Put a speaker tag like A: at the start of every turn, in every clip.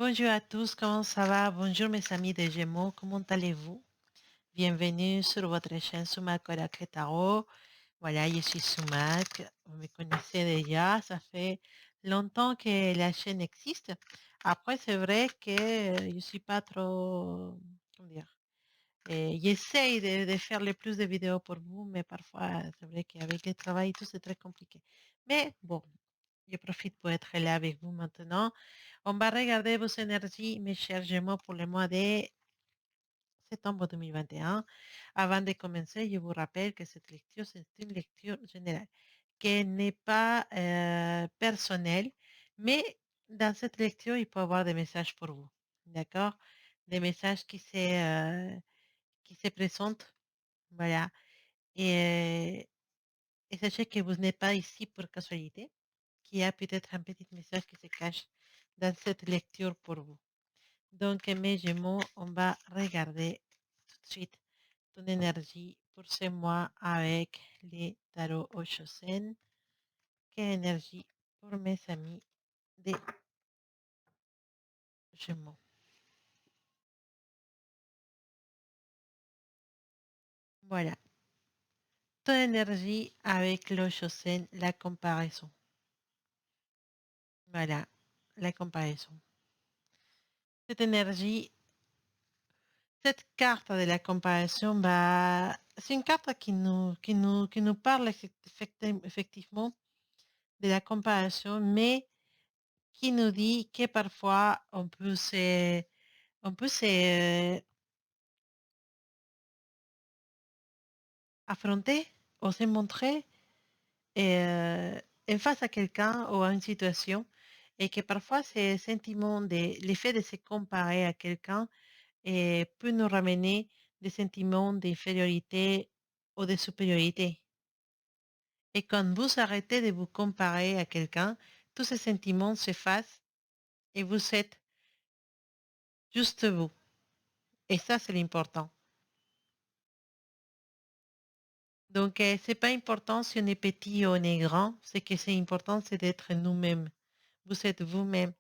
A: Bonjour à tous, comment ça va? Bonjour mes amis des Gémeaux, comment allez-vous? Bienvenue sur votre chaîne Sumac Oracle Tarot. Voilà, je suis Sumac, vous me connaissez déjà, ça fait longtemps que la chaîne existe. Après, c'est vrai que je suis pas trop, comment dire, j'essaye de faire le plus de vidéos pour vous, mais parfois, c'est vrai qu'avec le travail et tout, c'est très compliqué. Mais bon, je profite pour être là avec vous maintenant. On va regarder vos énergies, mes chers Gémeaux, pour le mois de septembre 2021. Avant de commencer, je vous rappelle que cette lecture, c'est une lecture générale, qui n'est pas personnelle, mais dans cette lecture, il peut y avoir des messages pour vous. D'accord? Des messages qui se présentent. Voilà. Et, et sachez que vous n'êtes pas ici pour casualité, qu'il y a peut-être un petit message qui se cache dans cette lecture pour vous. Donc, mes Gémeaux, on va regarder tout de suite ton énergie pour ce mois avec les tarots Oshosen. Quelle énergie pour mes amis des Gémeaux. Voilà. Ton énergie avec l'Oshosen, la comparaison. Voilà, la comparaison. Cette énergie, cette carte de la comparaison, bah, c'est une carte qui nous parle effectivement de la comparaison, mais qui nous dit que parfois on peut se affronter ou se montrer en face à quelqu'un ou à une situation et que parfois ces sentiments, l'effet de se comparer à quelqu'un peut nous ramener des sentiments d'infériorité ou de supériorité. Et quand vous arrêtez de vous comparer à quelqu'un, tous ces sentiments s'effacent et vous êtes juste vous. Et ça, c'est l'important. Donc, c'est pas important si on est petit ou on est grand. Ce que c'est important, c'est d'être nous-mêmes. Vous êtes vous-même.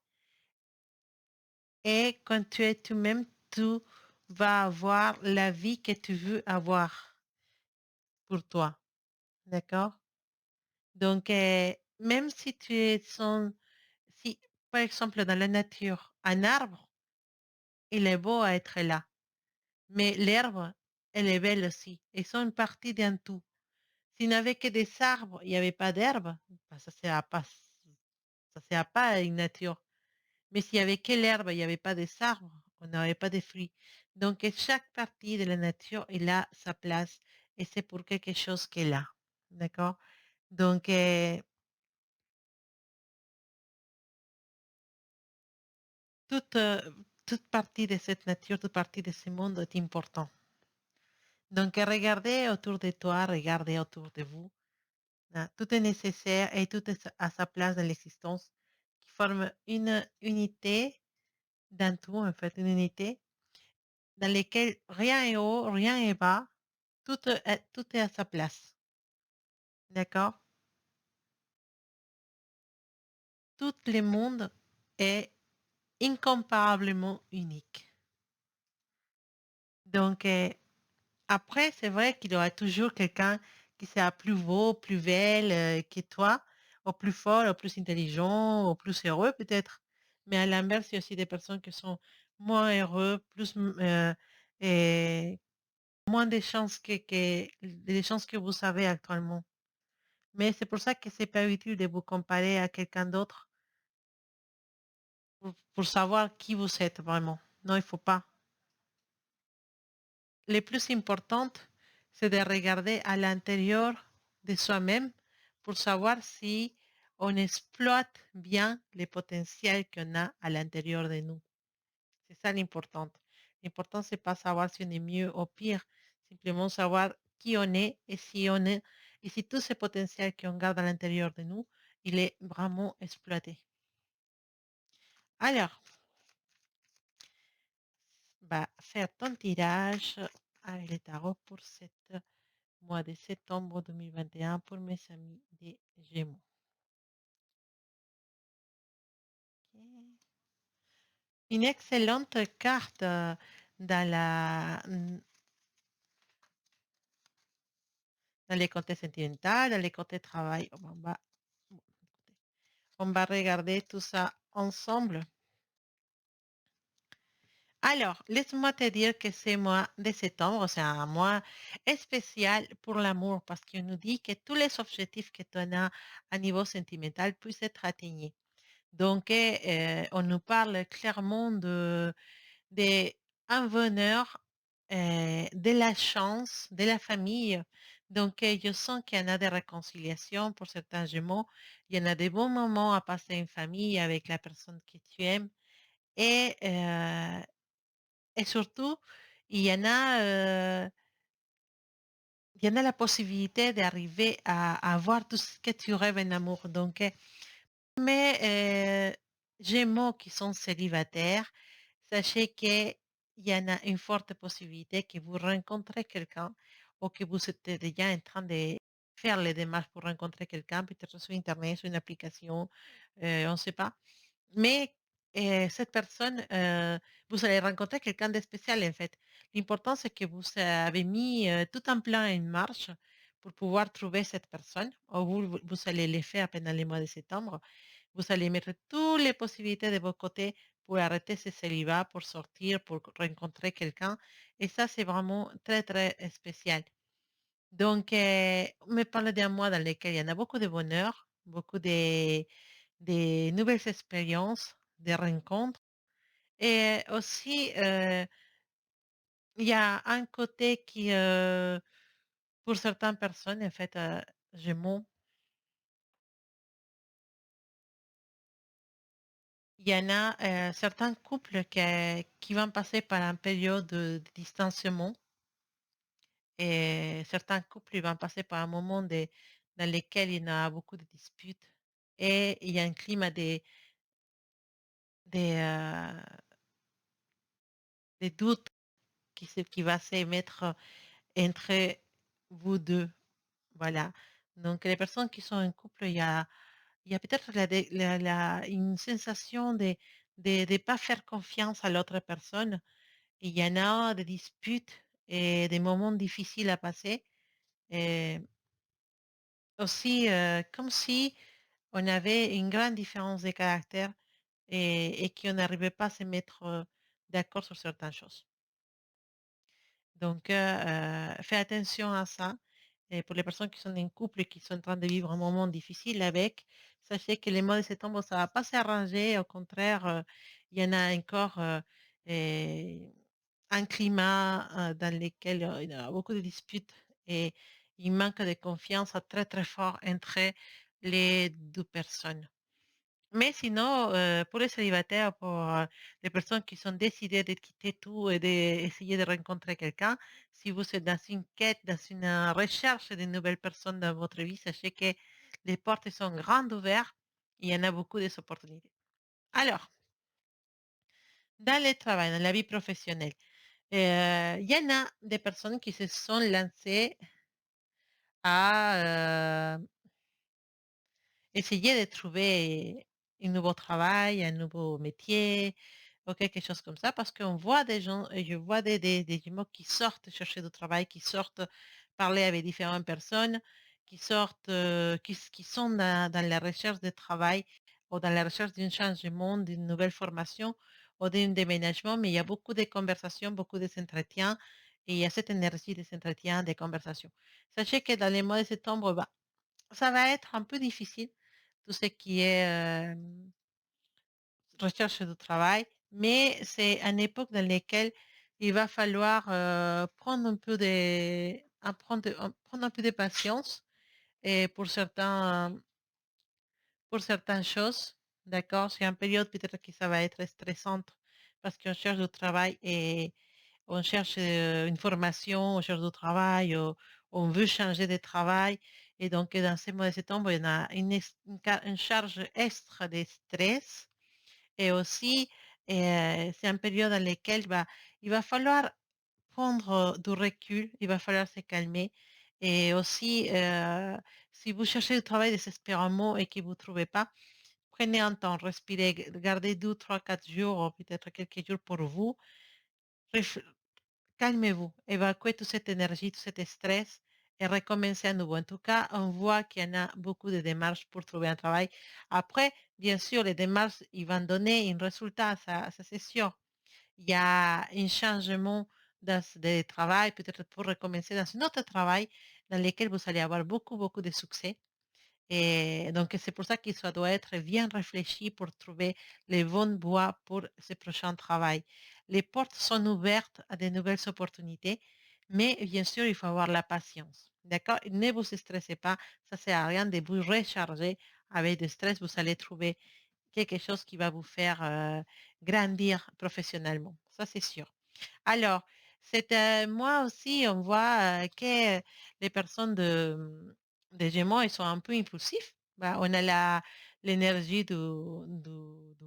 A: Et quand tu es toi-même, tu vas avoir la vie que tu veux avoir pour toi. D'accord? Donc, même si tu es si, par exemple, dans la nature, un arbre, il est beau à être là. Mais l'herbe, elle est belle aussi. Ils sont une partie d'un tout. S'il n'y avait que des arbres, il n'y avait pas d'herbe, ben, ça ne sert pas à une nature. Mais s'il y avait que l'herbe, il n'y avait pas des arbres, on n'aurait pas de fruits. Donc, chaque partie de la nature, il a sa place et c'est pour quelque chose qu'elle est là. D'accord? Donc, toute, toute partie de cette nature, toute partie de ce monde est importante. Donc, regardez autour de toi, regardez autour de vous. Hein, tout est nécessaire et tout est à sa place dans l'existence qui forme une unité d'un tout, en fait, une unité dans laquelle rien est haut, rien est bas, tout est à sa place. D'accord? Tout le monde est incomparablement unique. Donc, après, c'est vrai qu'il y aura toujours quelqu'un qui sera plus beau, plus belle que toi, ou plus fort, ou plus intelligent, ou plus heureux peut-être. Mais à l'inverse, il y a aussi des personnes qui sont moins heureux, et moins de chances les chances que vous avez actuellement. Mais c'est pour ça que c'est pas utile de vous comparer à quelqu'un d'autre pour savoir qui vous êtes vraiment. Non, il faut pas. Le plus important, c'est de regarder à l'intérieur de soi-même pour savoir si on exploite bien les potentiels qu'on a à l'intérieur de nous. C'est ça l'important. L'important, c'est pas savoir si on est mieux ou pire, simplement savoir qui on est et si tout ce potentiel qu'on garde à l'intérieur de nous, il est vraiment exploité. Alors, va faire ton tirage avec les tarots pour cette mois de septembre 2021 pour mes amis des Gémeaux. Ok. Une excellente carte dans dans les côtés sentimentaux, dans les côtés travail. On va regarder tout ça ensemble. Alors, laisse-moi te dire que ce mois de septembre, c'est un mois spécial pour l'amour parce qu'il nous dit que tous les objectifs que tu as à niveau sentimental puissent être atteignus. Donc, on nous parle clairement de un bonheur, de la chance, de la famille. Donc, je sens qu'il y en a des réconciliations pour certains jumeaux. Il y en a des bons moments à passer en famille avec la personne que tu aimes. Et, euh, et surtout, il y en a, euh, il y en a la possibilité d'arriver à avoir tout ce que tu rêves en amour. Donc, mais Gémeaux qui sont célibataires, sachez qu'il y en a une forte possibilité que vous rencontrez quelqu'un ou que vous êtes déjà en train de faire les démarches pour rencontrer quelqu'un, peut-être sur Internet, sur une application, on ne sait pas. Mais cette personne, vous allez rencontrer quelqu'un de spécial en fait. L'important, c'est que vous avez mis tout un plan en marche pour pouvoir trouver cette personne. Ou vous allez le faire pendant les mois de septembre. Vous allez mettre toutes les possibilités de votre côté pour arrêter ce célibat, pour sortir, pour rencontrer quelqu'un. Et ça, c'est vraiment très, très spécial. Donc, on me parle d'un mois dans lequel il y en a beaucoup de bonheur, beaucoup de nouvelles expériences, des rencontres. Et aussi, il y a un côté qui, pour certaines personnes, en fait, Gémeaux, il y en a certains couples qui vont passer par une période de distanciement et certains couples ils vont passer par un moment dans lequel il y a beaucoup de disputes et il y a un climat de, des doutes qui va se mettre entre vous deux. Voilà. Donc, les personnes qui sont en couple, il y a peut-être une sensation de ne pas faire confiance à l'autre personne. Il y en a des disputes et des moments difficiles à passer. Et aussi, comme si on avait une grande différence de caractère et qu'on n'arrivait pas à se mettre d'accord sur certaines choses. Donc, fais attention à ça. Et pour les personnes qui sont en couple et qui sont en train de vivre un moment difficile avec, sachez que les mois de septembre, ça ne va pas s'arranger. Au contraire, il y en a encore et un climat dans lequel il y a beaucoup de disputes et il manque de confiance très, très fort entre les deux personnes. Mais sinon, pour les célibataires, pour les personnes qui sont décidées de quitter tout et d'essayer de rencontrer quelqu'un, si vous êtes dans une quête, dans une recherche de nouvelles personnes dans votre vie, sachez que les portes sont grandes ouvertes. Il y en a beaucoup d'opportunités. Alors, dans le travail, dans la vie professionnelle, il y en a des personnes qui se sont lancées à essayer de trouver un nouveau travail, un nouveau métier ou quelque chose comme ça, parce qu'on voit des gens, et je vois des jumeaux qui sortent chercher du travail, qui sortent parler avec différentes personnes, qui sortent, qui sont dans la recherche de travail ou dans la recherche d'un changement, d'une nouvelle formation ou d'un déménagement, mais il y a beaucoup de conversations, beaucoup d'entretiens, et il y a cette énergie des entretiens, des conversations. Sachez que dans les mois de septembre, bah, ça va être un peu difficile, tout ce qui est recherche de travail, mais c'est une époque dans laquelle il va falloir prendre un peu prendre un peu de patience et pour certaines choses, d'accord? C'est une période peut-être que ça va être stressante parce qu'on cherche du travail et on cherche une formation, on cherche du travail, on veut changer de travail. Et donc, dans ces mois de septembre, il y en a une charge extra de stress. Et aussi, c'est une période dans laquelle bah, il va falloir prendre du recul, il va falloir se calmer. Et aussi, si vous cherchez du travail désespérément et que vous ne trouvez pas, prenez un temps, respirez, gardez 2, 3, 4 jours, ou peut-être quelques jours pour vous. Réf- Calmez-vous, évacuez toute cette énergie, tout cet stress et recommencez à nouveau. En tout cas, on voit qu'il y en a beaucoup de démarches pour trouver un travail. Après, bien sûr, les démarches, ils vont donner un résultat, ça c'est sûr. Il y a un changement de travail, peut-être pour recommencer dans un autre travail dans lequel vous allez avoir beaucoup, beaucoup de succès. Et donc, c'est pour ça que ça doit être bien réfléchi pour trouver les bonnes voies pour ce prochain travail. Les portes sont ouvertes à de nouvelles opportunités, mais bien sûr, il faut avoir la patience. D'accord? Ne vous stressez pas, ça ne sert à rien de vous recharger avec du stress. Vous allez trouver quelque chose qui va vous faire grandir professionnellement. Ça, c'est sûr. Alors, moi aussi, on voit que les personnes des Gémeaux, ils sont un peu impulsifs. Bah, on a l'énergie du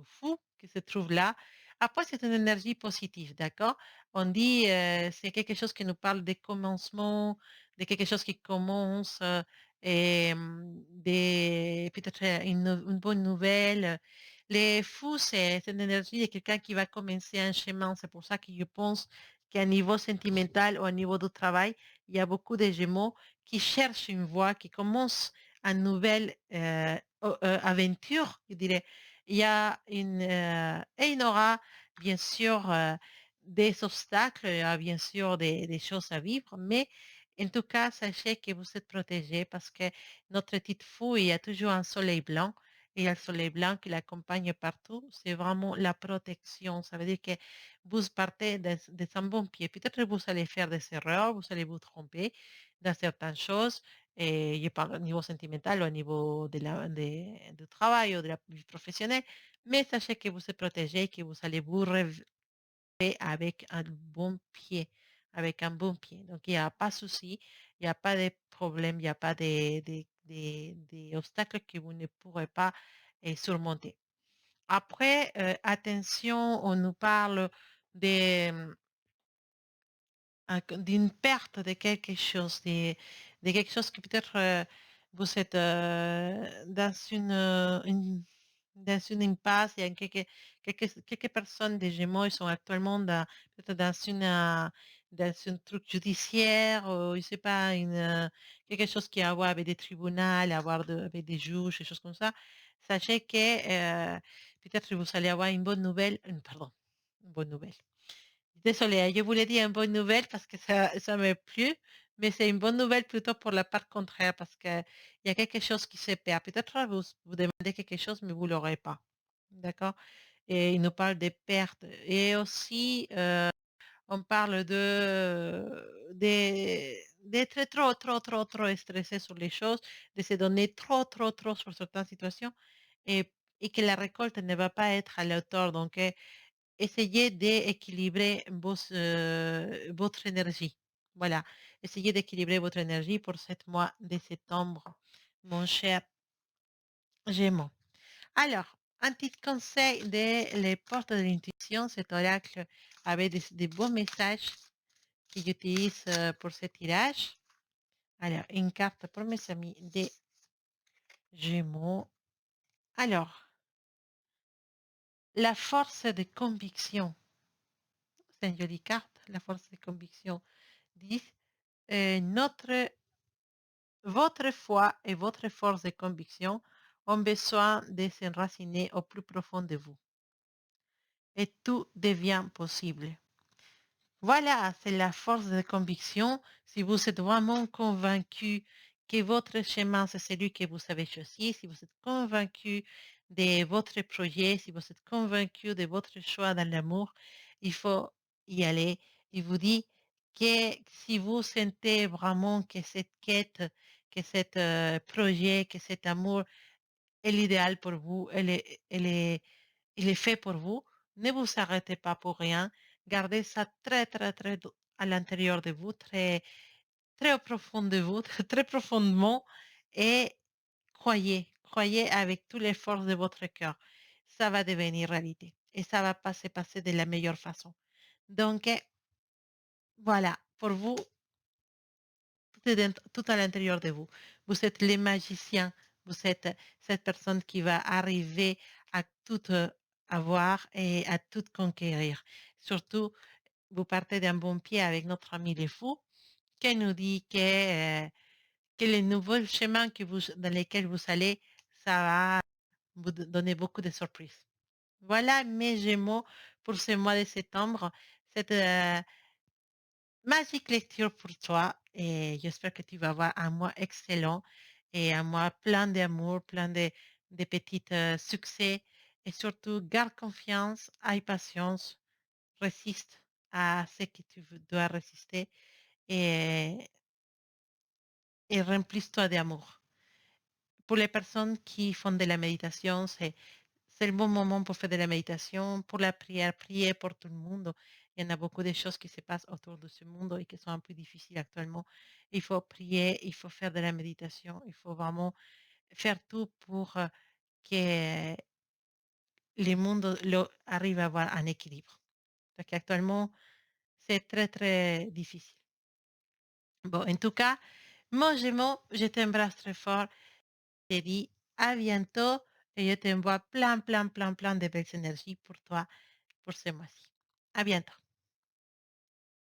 A: fou qui se trouve là. Après, c'est une énergie positive, d'accord? On dit, c'est quelque chose qui nous parle des commencements, de quelque chose qui commence, et peut-être une bonne nouvelle. Les fous, c'est une énergie de quelqu'un qui va commencer un chemin. C'est pour ça que je pense qu'à niveau sentimental ou à niveau du travail, il y a beaucoup de Gémeaux qui cherchent une voie, qui commencent une nouvelle aventure, je dirais. Il y a et il y aura bien sûr des obstacles, il y a bien sûr des choses à vivre, mais en tout cas, sachez que vous êtes protégés parce que notre petite fou, il y a toujours un soleil blanc. Et il y a le soleil blanc qui l'accompagne partout. C'est vraiment la protection. Ça veut dire que vous partez de un bon pied. Peut-être que vous allez faire des erreurs, vous allez vous tromper dans certaines choses. Et je parle au niveau sentimental ou au niveau du travail ou de la vie professionnelle. Mais sachez que vous êtes protégé, que vous allez vous réveiller avec un bon pied. Avec un bon pied. Donc, il n'y a pas de souci, il n'y a pas de problème, il n'y a pas des obstacles que vous ne pourrez pas surmonter. Après, attention, on nous parle des, d'une perte de quelque chose, de quelque chose que peut-être vous êtes dans dans une impasse. Il y a quelques personnes des Gémeaux, ils sont actuellement peut-être dans un truc judiciaire, ou je sais pas, quelque chose qui a à voir avec des tribunaux, à voir avec des juges, des choses comme ça. Sachez que peut-être vous allez avoir une bonne nouvelle, pardon, une bonne nouvelle. Désolée, hein, je voulais dire une bonne nouvelle parce que ça me plu, mais c'est une bonne nouvelle plutôt pour la part contraire parce qu'il y a quelque chose qui se perd. Peut-être vous demandez quelque chose, mais vous ne l'aurez pas. D'accord? Et il nous parle des pertes. Et aussi, on parle d'être trop, trop, trop, trop stressé sur les choses, de se donner trop, trop, trop sur certaines situations et, et que la récolte ne va pas être à la hauteur. Donc, essayez d'équilibrer votre énergie. Voilà. Essayez d'équilibrer votre énergie pour ce mois de septembre, mon cher Gémeaux. Alors, un petit conseil les portes de l'intuition, cet oracle avec des beaux messages que j'utilise pour ce tirage. Alors, une carte pour mes amis des Gémeaux. Alors, la force de conviction. C'est une jolie carte, la force de conviction. Dit votre foi et votre force de conviction ont besoin de s'enraciner au plus profond de vous. Et tout devient possible. Voilà, c'est la force de conviction. Si vous êtes vraiment convaincu que votre chemin, c'est celui que vous avez choisi, si vous êtes convaincu de votre projet, si vous êtes convaincu de votre choix dans l'amour, il faut y aller. Il vous dit que si vous sentez vraiment que cette quête, que ce projet, que cet amour est l'idéal pour vous, il est fait pour vous. Ne vous arrêtez pas pour rien. Gardez ça très, très, très à l'intérieur de vous, très, très au profond de vous, très profondément. Et croyez avec toutes les forces de votre cœur. Ça va devenir réalité. Et ça va pas se passer de la meilleure façon. Donc, voilà, pour vous, tout à l'intérieur de vous. Vous êtes les magiciens Vous êtes cette personne qui va arriver à tout avoir et à tout conquérir. Surtout, vous partez d'un bon pied avec notre ami les fous, qui nous dit que les nouveaux chemins dans lesquels vous allez, ça va vous donner beaucoup de surprises. Voilà mes Gémeaux pour ce mois de septembre. Cette magique lecture pour toi et j'espère que tu vas avoir un mois excellent et un mois plein d'amour, plein de petits succès et surtout garde confiance, aie patience, résiste à ce que dois résister et, et remplis-toi d'amour. Pour les personnes qui font de la méditation, c'est le bon moment pour faire de la méditation, pour la prière, prier pour tout le monde. Il y en a beaucoup de choses qui se passent autour de ce monde et qui sont un peu difficiles actuellement. Il faut prier, il faut faire de la méditation, il faut vraiment faire tout pour que le monde arrive à avoir un équilibre. Parce qu'actuellement, c'est très, très difficile. Bon, en tout cas, moi, je t'embrasse très fort. Je te dis à bientôt et je t'envoie plein, plein, plein, plein de belles énergies pour toi pour ce mois-ci. À bientôt.